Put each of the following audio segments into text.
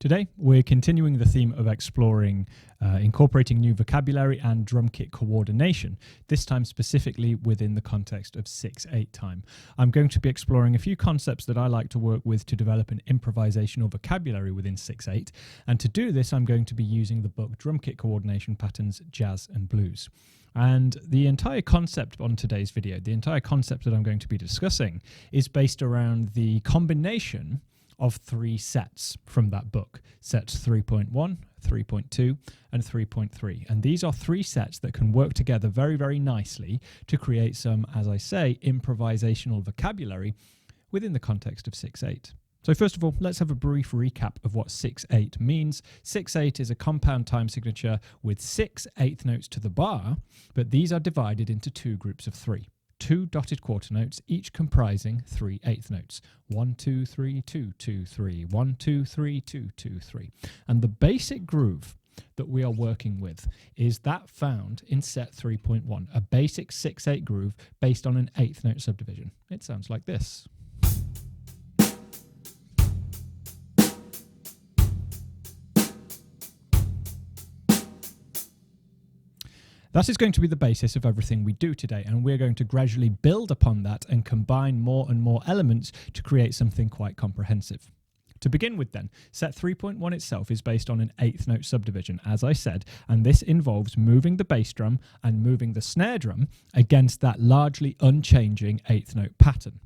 Today, we're continuing the theme of exploring incorporating new vocabulary and drum kit coordination, this time specifically within the context of 6/8 time. I'm going to be exploring a few concepts that I like to work with to develop an improvisational vocabulary within 6/8, and to do this I'm going to be using the book Drum Kit Coordination Patterns, Jazz and Blues. And the entire concept on today's video, the entire concept that I'm going to be discussing, is based around the combination of three sets from that book, sets 3.1, 3.2 and 3.3. And these are three sets that can work together very, very nicely to create some, as I say, improvisational vocabulary within the context of 6/8. So first of all, let's have a brief recap of what 6/8 means. 6/8 is a compound time signature with 6 eighth notes to the bar, but these are divided into two groups of three. Two dotted quarter notes, each comprising 3 eighth notes. 1, 2, 3, 2, 2, 3, 1, 2, 3, 2, 2, 3. And the basic groove that we are working with is that found in set 3.1, a basic 6/8 groove based on an eighth note subdivision. It sounds like this. That is going to be the basis of everything we do today, and we're going to gradually build upon that and combine more and more elements to create something quite comprehensive. To begin with then, set 3.1 itself is based on an eighth note subdivision, as I said, and this involves moving the bass drum and moving the snare drum against that largely unchanging eighth note pattern.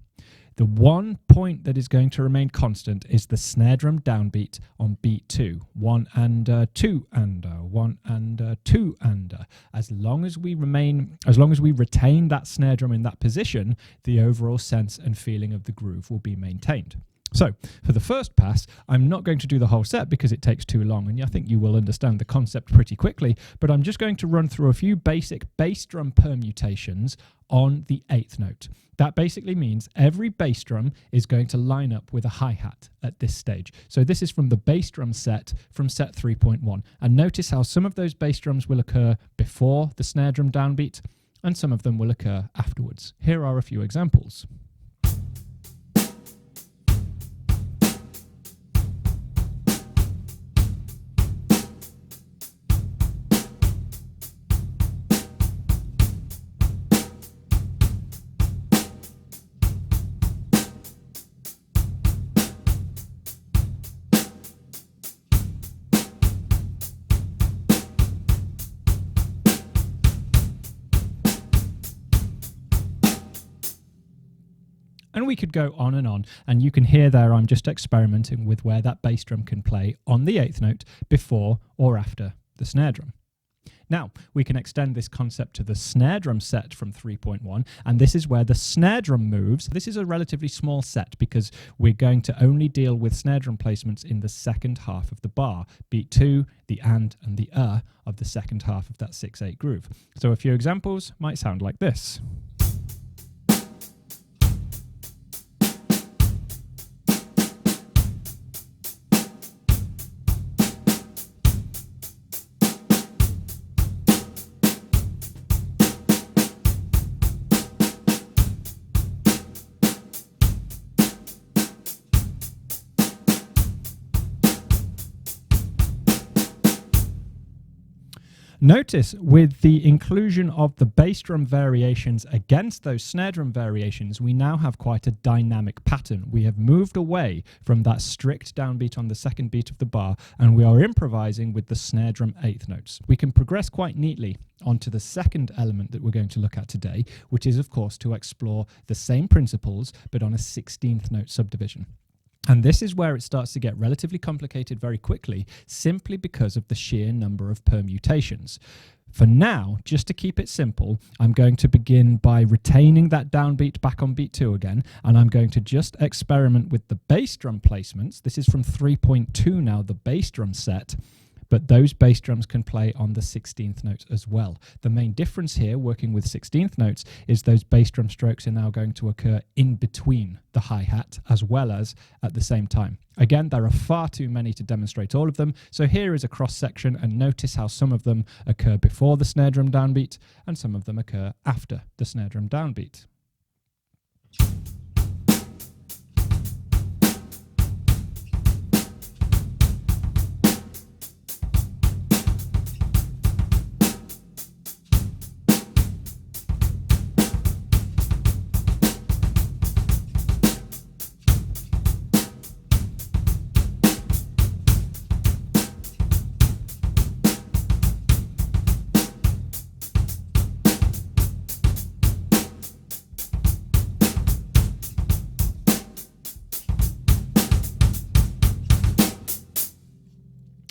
The one point that is going to remain constant is the snare drum downbeat on beat 2. 1 and 2 and 1 and 2 and. As long as we retain that snare drum in that position, the overall sense and feeling of the groove will be maintained. So, for the first pass, I'm not going to do the whole set because it takes too long, and I think you will understand the concept pretty quickly, but I'm just going to run through a few basic bass drum permutations on the eighth note. That basically means every bass drum is going to line up with a hi-hat at this stage. So this is from the bass drum set from set 3.1, and notice how some of those bass drums will occur before the snare drum downbeat, and some of them will occur afterwards. Here are a few examples. And we could go on, and you can hear there I'm just experimenting with where that bass drum can play on the eighth note before or after the snare drum. Now, we can extend this concept to the snare drum set from 3.1, and this is where the snare drum moves. This is a relatively small set because we're going to only deal with snare drum placements in the second half of the bar, beat 2, the and the of the second half of that 6/8 groove. So a few examples might sound like this. Notice with the inclusion of the bass drum variations against those snare drum variations, we now have quite a dynamic pattern. We have moved away from that strict downbeat on the second beat of the bar, and we are improvising with the snare drum eighth notes. We can progress quite neatly onto the second element that we're going to look at today, which is of course to explore the same principles but on a 16th note subdivision. And this is where it starts to get relatively complicated very quickly, simply because of the sheer number of permutations. For now, just to keep it simple, I'm going to begin by retaining that downbeat back on beat 2 again, and I'm going to just experiment with the bass drum placements. This is from 3.2 now, the bass drum set. But those bass drums can play on the 16th note as well. The main difference here, working with 16th notes, is those bass drum strokes are now going to occur in between the hi-hat as well as at the same time. Again, there are far too many to demonstrate all of them, so here is a cross-section, and notice how some of them occur before the snare drum downbeat and some of them occur after the snare drum downbeat.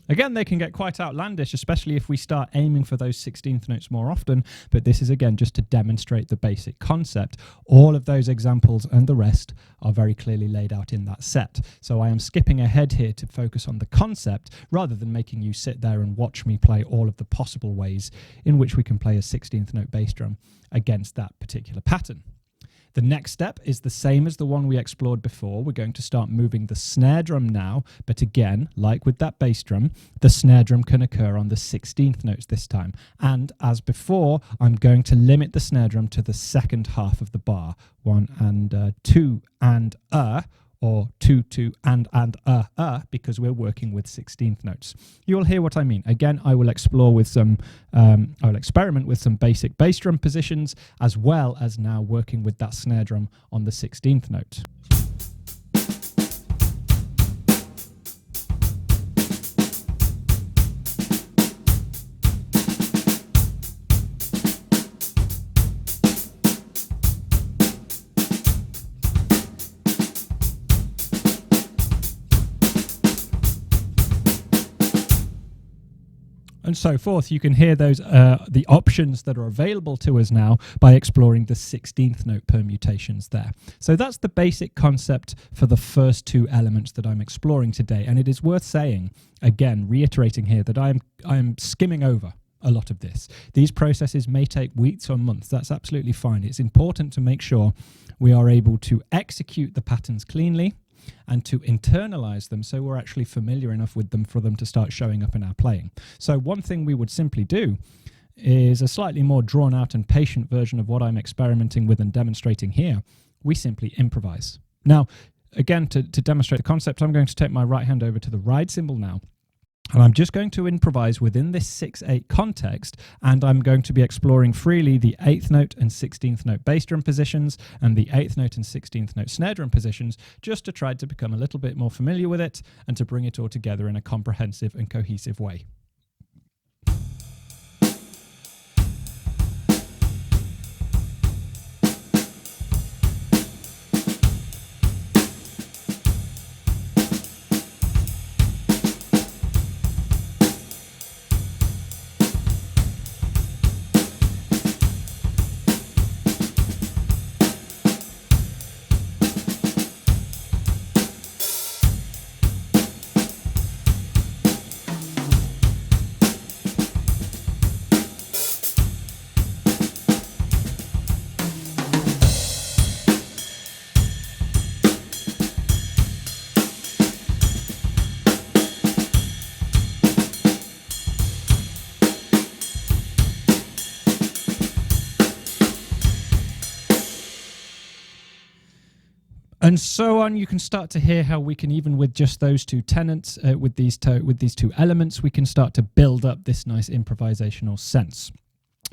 Again, they can get quite outlandish, especially if we start aiming for those 16th notes more often, but this is again just to demonstrate the basic concept. All of those examples and the rest are very clearly laid out in that set. So I am skipping ahead here to focus on the concept rather than making you sit there and watch me play all of the possible ways in which we can play a 16th note bass drum against that particular pattern. The next step is the same as the one we explored before. We're going to start moving the snare drum now, but again, like with that bass drum, the snare drum can occur on the 16th notes this time. And as before, I'm going to limit the snare drum to the second half of the bar, 1 and 2 and or 2, 2, and because we're working with 16th notes. You'll hear what I mean. Again, I will explore with some, I will experiment with some basic bass drum positions, as well as now working with that snare drum on the 16th note. And so forth. You can hear those the options that are available to us now by exploring the 16th note permutations there. So that's the basic concept for the first two elements that I'm exploring today. And it is worth saying, again, reiterating here, that I am skimming over a lot of this. These processes may take weeks or months. That's absolutely fine. It's important to make sure we are able to execute the patterns cleanly and to internalize them so we're actually familiar enough with them for them to start showing up in our playing. So one thing we would simply do is a slightly more drawn out and patient version of what I'm experimenting with and demonstrating here. We simply improvise. Now, again, to demonstrate the concept, I'm going to take my right hand over to the ride cymbal now. And I'm just going to improvise within this 6/8 context, and I'm going to be exploring freely the 8th note and 16th note bass drum positions and the 8th note and 16th note snare drum positions, just to try to become a little bit more familiar with it and to bring it all together in a comprehensive and cohesive way. And so on, you can start to hear how we can, even with just those two tenets, with these two elements, we can start to build up this nice improvisational sense.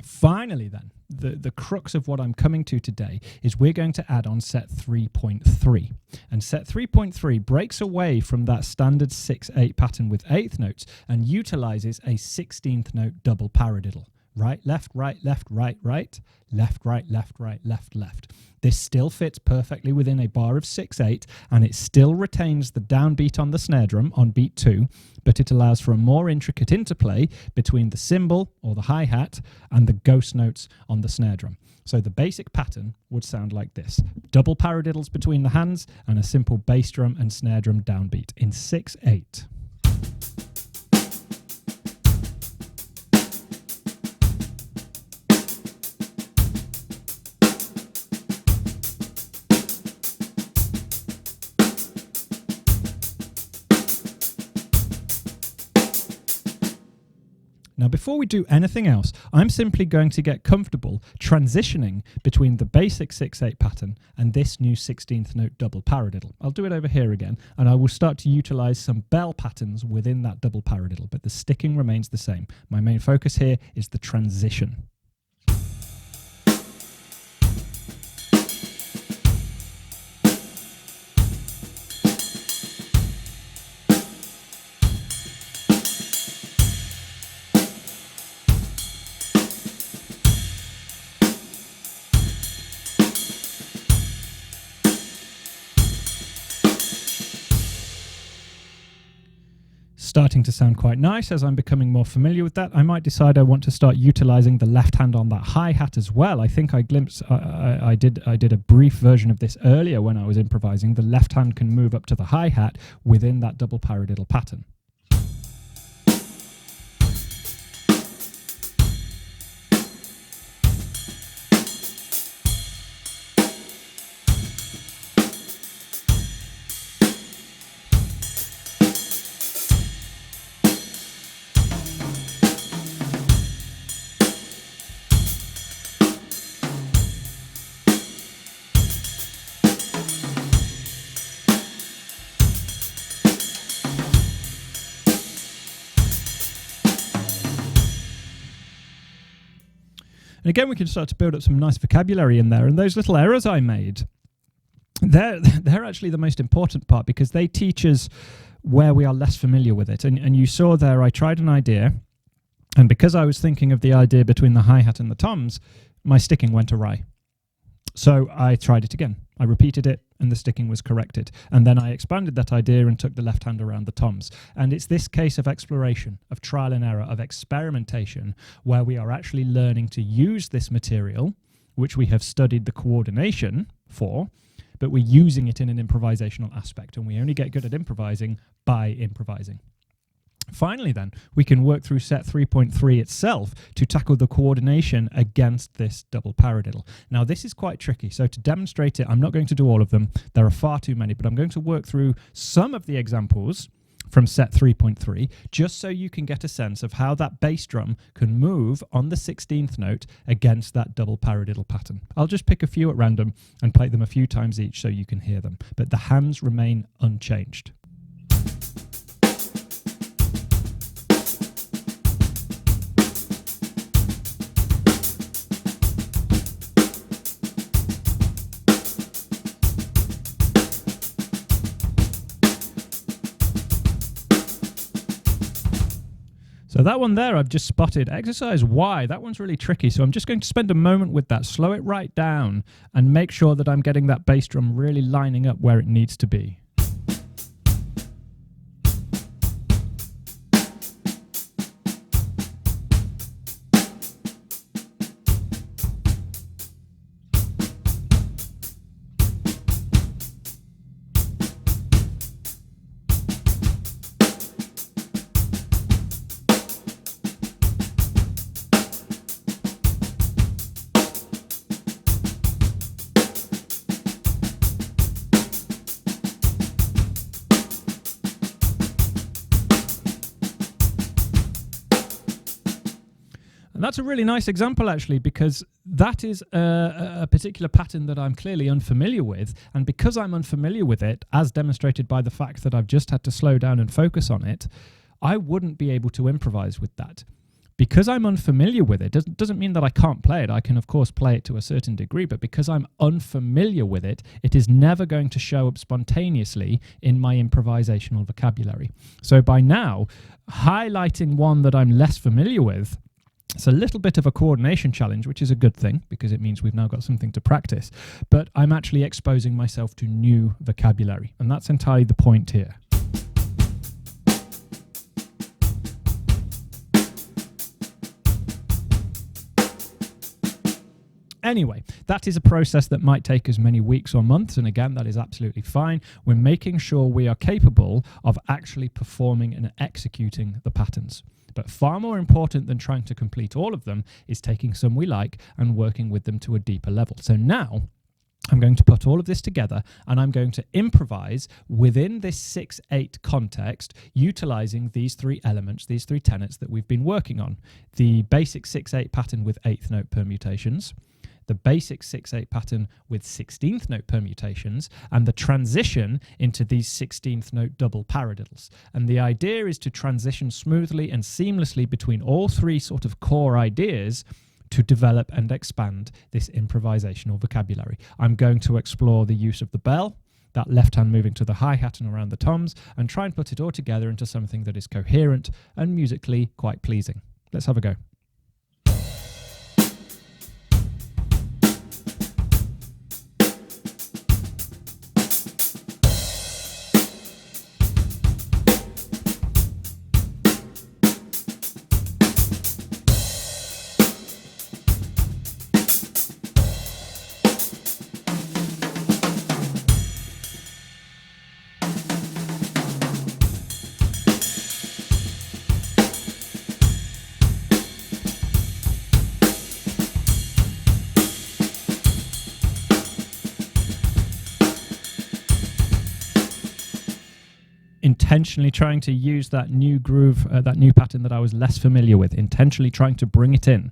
Finally then, the crux of what I'm coming to today is we're going to add on set 3.3. And set 3.3 breaks away from that standard 6/8 pattern with 8th notes and utilizes a 16th note double paradiddle. Right, left, right, left, right, right, left, right, left, right, left, left. This still fits perfectly within a bar of 6/8, and it still retains the downbeat on the snare drum on beat 2, but it allows for a more intricate interplay between the cymbal or the hi-hat and the ghost notes on the snare drum. So the basic pattern would sound like this: double paradiddles between the hands and a simple bass drum and snare drum downbeat in 6/8. Now, before we do anything else, I'm simply going to get comfortable transitioning between the basic 6/8 pattern and this new 16th note double paradiddle. I'll do it over here again, and I will start to utilize some bell patterns within that double paradiddle, but the sticking remains the same. My main focus here is the transition. starting to sound quite nice. As I'm becoming more familiar with that, I might decide I want to start utilizing the left hand on that hi-hat as well. I think I did a brief version of this earlier when I was improvising. The left hand can move up to the hi-hat within that double paradiddle pattern. And again, we can start to build up some nice vocabulary in there. And those little errors I made, they're actually the most important part, because they teach us where we are less familiar with it. And you saw there, I tried an idea, and because I was thinking of the idea between the hi-hat and the toms, my sticking went awry. So I tried it again. I repeated it, and the sticking was corrected. And then I expanded that idea and took the left hand around the toms. And it's this case of exploration, of trial and error, of experimentation, where we are actually learning to use this material, which we have studied the coordination for, but we're using it in an improvisational aspect. And we only get good at improvising by improvising. Finally, then, we can work through set 3.3 itself to tackle the coordination against this double paradiddle. Now, this is quite tricky, so to demonstrate it, I'm not going to do all of them. There are far too many, but I'm going to work through some of the examples from set 3.3, just so you can get a sense of how that bass drum can move on the 16th note against that double paradiddle pattern. I'll just pick a few at random and play them a few times each so you can hear them, but the hands remain unchanged. So that one there, I've just spotted. Exercise Y, that one's really tricky. So I'm just going to spend a moment with that, slow it right down, and make sure that I'm getting that bass drum really lining up where it needs to be. And that's a really nice example, actually, because that is a particular pattern that I'm clearly unfamiliar with. And because I'm unfamiliar with it, as demonstrated by the fact that I've just had to slow down and focus on it, I wouldn't be able to improvise with that. Because I'm unfamiliar with it, doesn't mean that I can't play it. I can, of course, play it to a certain degree, but because I'm unfamiliar with it, it is never going to show up spontaneously in my improvisational vocabulary. So by now, highlighting one that I'm less familiar with, it's a little bit of a coordination challenge, which is a good thing because it means we've now got something to practice, but I'm actually exposing myself to new vocabulary, and that's entirely the point here. Anyway, that is a process that might take us many weeks or months, and again, that is absolutely fine. We're making sure we are capable of actually performing and executing the patterns. But far more important than trying to complete all of them is taking some we like and working with them to a deeper level. So now I'm going to put all of this together and I'm going to improvise within this 6/8 context, utilizing these three elements, these three tenets that we've been working on. The basic 6/8 pattern with 8th note permutations, the basic 6/8 pattern with 16th note permutations, and the transition into these 16th note double paradiddles. And the idea is to transition smoothly and seamlessly between all three sort of core ideas to develop and expand this improvisational vocabulary. I'm going to explore the use of the bell, that left hand moving to the hi-hat and around the toms, and try and put it all together into something that is coherent and musically quite pleasing. Let's have a go. intentionally trying to use that new groove, that new pattern that I was less familiar with, intentionally trying to bring it in.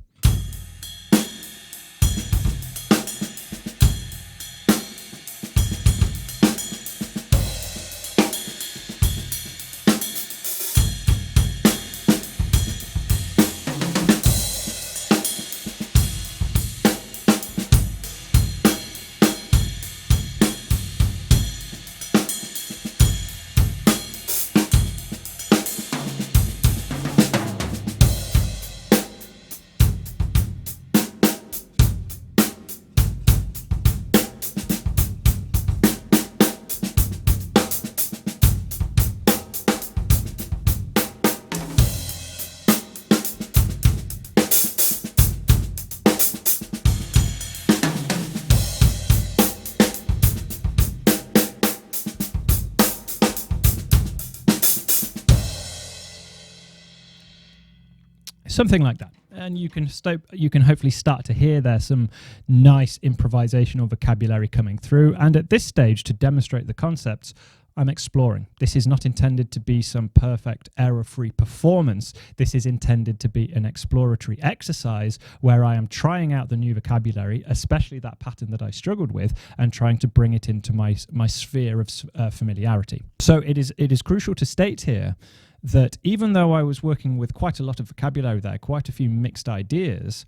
Something like that. And you can hopefully start to hear there's some nice improvisational vocabulary coming through. And at this stage, to demonstrate the concepts, I'm exploring. This is not intended to be some perfect error-free performance. This is intended to be an exploratory exercise where I am trying out the new vocabulary, especially that pattern that I struggled with, and trying to bring it into my sphere of familiarity. So it is crucial to state here that even though I was working with quite a lot of vocabulary there, quite a few mixed ideas,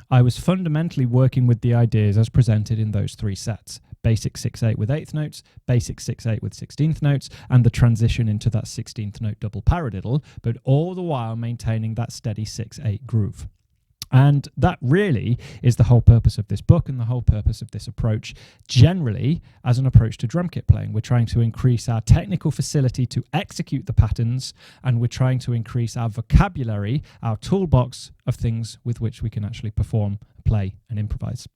I was fundamentally working with the ideas as presented in those three sets: basic 6/8 with 8th notes, basic 6/8 with 16th notes, and the transition into that 16th note double paradiddle, but all the while maintaining that steady 6/8 groove. And that really is the whole purpose of this book and the whole purpose of this approach generally as an approach to drum kit playing. We're trying to increase our technical facility to execute the patterns, and we're trying to increase our vocabulary, our toolbox of things with which we can actually perform, play and improvise.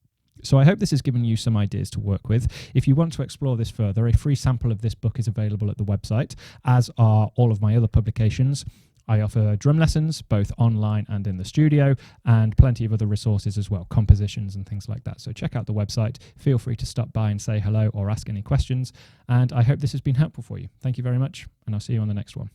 So I hope this has given you some ideas to work with. If you want to explore this further, a free sample of this book is available at the website, as are all of my other publications. I offer drum lessons, both online and in the studio, and plenty of other resources as well, compositions and things like that. So check out the website. Feel free to stop by and say hello or ask any questions. And I hope this has been helpful for you. Thank you very much, and I'll see you on the next one.